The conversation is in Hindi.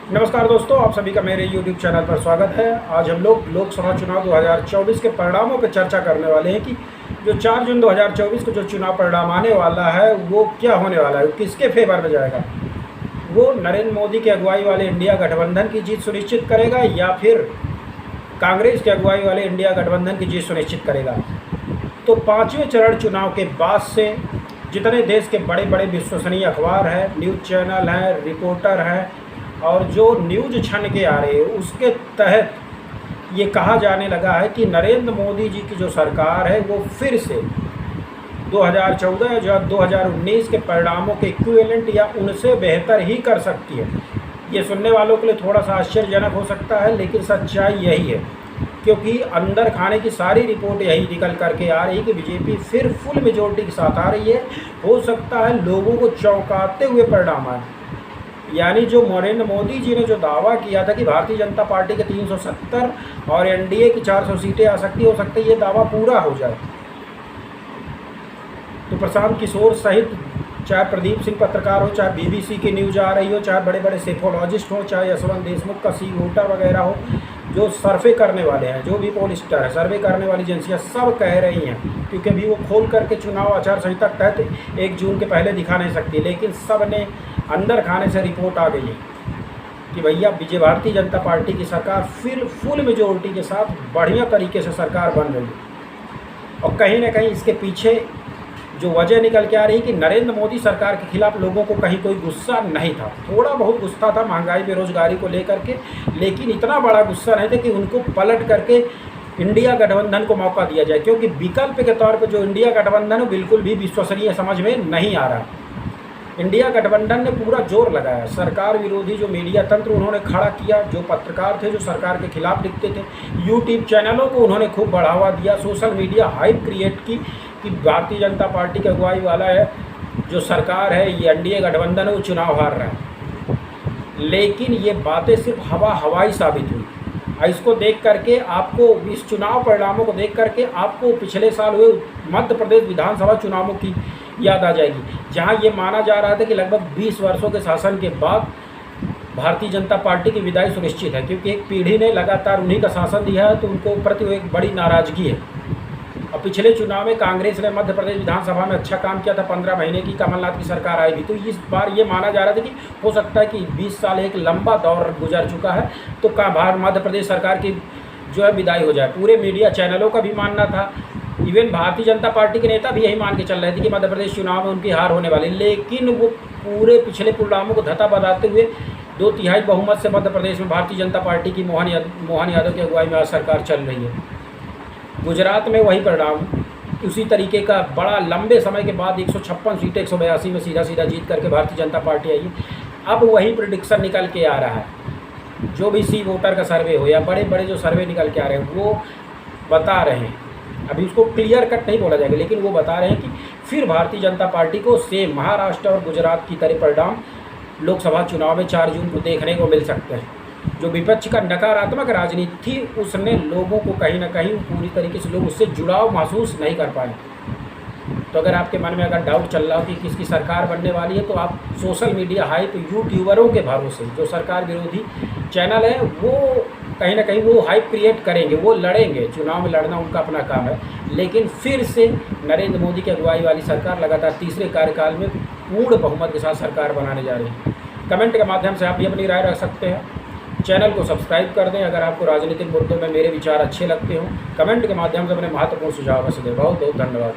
नमस्कार दोस्तों, आप सभी का मेरे YouTube चैनल पर स्वागत है। आज हम लोग लोकसभा चुनाव 2024 के परिणामों पर चर्चा करने वाले हैं कि जो 4 जून 2024 को जो चुनाव परिणाम आने वाला है वो क्या होने वाला है, किसके फेवर में जाएगा। वो नरेंद्र मोदी की अगुवाई वाले इंडिया गठबंधन की जीत सुनिश्चित करेगा या फिर कांग्रेस की अगुवाई वाले इंडिया गठबंधन की जीत सुनिश्चित करेगा। तो 5वें चरण चुनाव के बाद से जितने देश के बड़े बड़े विश्वसनीय अखबार हैं, न्यूज़ चैनल हैं, रिपोर्टर हैं और जो न्यूज़ छन के आ रहे हैं, उसके तहत ये कहा जाने लगा है कि नरेंद्र मोदी जी की जो सरकार है वो फिर से 2014 या 2019 के परिणामों के इक्विवेलेंट या उनसे बेहतर ही कर सकती है। ये सुनने वालों के लिए थोड़ा सा आश्चर्यजनक हो सकता है, लेकिन सच्चाई यही है, क्योंकि अंदर खाने की सारी रिपोर्ट यही निकल करके आ रही है कि बीजेपी फिर फुल मेजोरिटी के साथ आ रही है। हो सकता है लोगों को चौंकाते हुए परिणाम आए, यानी जो नरेंद्र मोदी जी ने जो दावा किया था कि भारतीय जनता पार्टी के 370 और एनडीए की 400 सीटें आ सकती, हो सकता है ये दावा पूरा हो जाए। तो प्रशांत किशोर सहित चाहे प्रदीप सिंह पत्रकार हो, चाहे बीबीसी की न्यूज़ आ रही हो, चाहे बड़े बड़े सेफोलॉजिस्ट हो, चाहे यशवंत देशमुख का सी वोटर वगैरह हो, जो सर्वे करने वाले हैं, जो भी पोलिस्टर है, सर्वे करने वाली एजेंसियाँ सब कह रही हैं, क्योंकि अभी वो खोल करके चुनाव आचार संहिता के तहत 1 जून के पहले दिखा नहीं सकती, लेकिन सब ने अंदर खाने से रिपोर्ट आ गई है कि भैया भारतीय जनता पार्टी की सरकार फिर फुल मेजोरिटी के साथ बढ़िया तरीके से सरकार बन रही है। और कहीं ना कहीं इसके पीछे जो वजह निकल के आ रही है कि नरेंद्र मोदी सरकार के खिलाफ लोगों को कहीं कोई गुस्सा नहीं था। थोड़ा बहुत गुस्सा था महंगाई बेरोजगारी को लेकर के, लेकिन इतना बड़ा गुस्सा नहीं था कि उनको पलट करके इंडिया गठबंधन को मौका दिया जाए, क्योंकि विकल्प के तौर पर जो इंडिया गठबंधन है बिल्कुल भी विश्वसनीय समझ में नहीं आ रहा। इंडिया गठबंधन ने पूरा जोर लगाया, सरकार विरोधी जो मीडिया तंत्र उन्होंने खड़ा किया, जो पत्रकार थे जो सरकार के खिलाफ लिखते थे, यूट्यूब चैनलों को उन्होंने खूब बढ़ावा दिया, सोशल मीडिया हाइप क्रिएट की कि भारतीय जनता पार्टी की अगुवाई वाला है जो सरकार है, ये एनडीए गठबंधन है, वो चुनाव हार रहा है। लेकिन ये बातें सिर्फ हवाई साबित हुई। इसको देख करके आपको, इस चुनाव परिणामों को देख करके आपको पिछले साल हुए मध्य प्रदेश विधानसभा चुनावों की याद आ जाएगी, जहां ये माना जा रहा था कि लगभग 20 वर्षों के शासन के बाद भारतीय जनता पार्टी की विदाई सुनिश्चित है, क्योंकि एक पीढ़ी ने लगातार उन्हीं का शासन दिया है, तो उनको प्रति एक बड़ी नाराज़गी है। और पिछले चुनाव में कांग्रेस ने मध्य प्रदेश विधानसभा में अच्छा काम किया था, 15 महीने की कमलनाथ की सरकार आई थी, तो इस बार ये माना जा रहा था कि हो सकता है कि 20 साल एक लंबा दौर गुजर चुका है, तो मध्य प्रदेश सरकार की जो है विदाई हो जाए। पूरे मीडिया चैनलों का भी मानना था, इवन भारतीय जनता पार्टी के नेता भी यही मान के चल रहे थे कि मध्य प्रदेश चुनाव में उनकी हार होने वाली, लेकिन वो पूरे पिछले परिणामों को धता बताते हुए 2/3 बहुमत से मध्य प्रदेश में भारतीय जनता पार्टी की मोहन यादव की अगुवाई में आज सरकार चल रही है। गुजरात में वही परिणाम, उसी तरीके का बड़ा लंबे समय के बाद 156 सीटें 182 में सीधा जीत करके भारतीय जनता पार्टी आई। अब वही प्रेडिक्शन निकल के आ रहा है, जो भी सी वोटर का सर्वे हो या बड़े बड़े जो सर्वे निकल के आ रहे हैं वो बता रहे हैं, अभी उसको क्लियर कट नहीं बोला जाएगा, लेकिन वो बता रहे हैं कि फिर भारतीय जनता पार्टी को सेम महाराष्ट्र और गुजरात की तरह परिणाम लोकसभा चुनाव में 4 जून को देखने को मिल सकते हैं। जो विपक्ष का नकारात्मक राजनीति थी उसने लोगों को कहीं ना कहीं पूरी तरीके से लोग उससे जुड़ाव महसूस नहीं कर पाए। तो अगर आपके मन में अगर डाउट चल रहा हो कि किसकी सरकार बनने वाली है, तो आप सोशल मीडिया हाइप यूट्यूबरों के भरोसे जो सरकार विरोधी चैनल है वो कहीं ना कहीं वो हाइप क्रिएट करेंगे, वो लड़ेंगे, चुनाव में लड़ना उनका अपना काम है, लेकिन फिर से नरेंद्र मोदी की अगुवाई वाली सरकार लगातार तीसरे कार्यकाल में पूर्ण बहुमत के साथ सरकार बनाने जा रही है। कमेंट के माध्यम से आप भी अपनी राय रख सकते हैं। चैनल को सब्सक्राइब कर दें अगर आपको राजनीतिक मुद्दों में मेरे विचार अच्छे लगते हों। कमेंट के माध्यम से अपने महत्वपूर्ण सुझाव रख दें। बहुत बहुत धन्यवाद।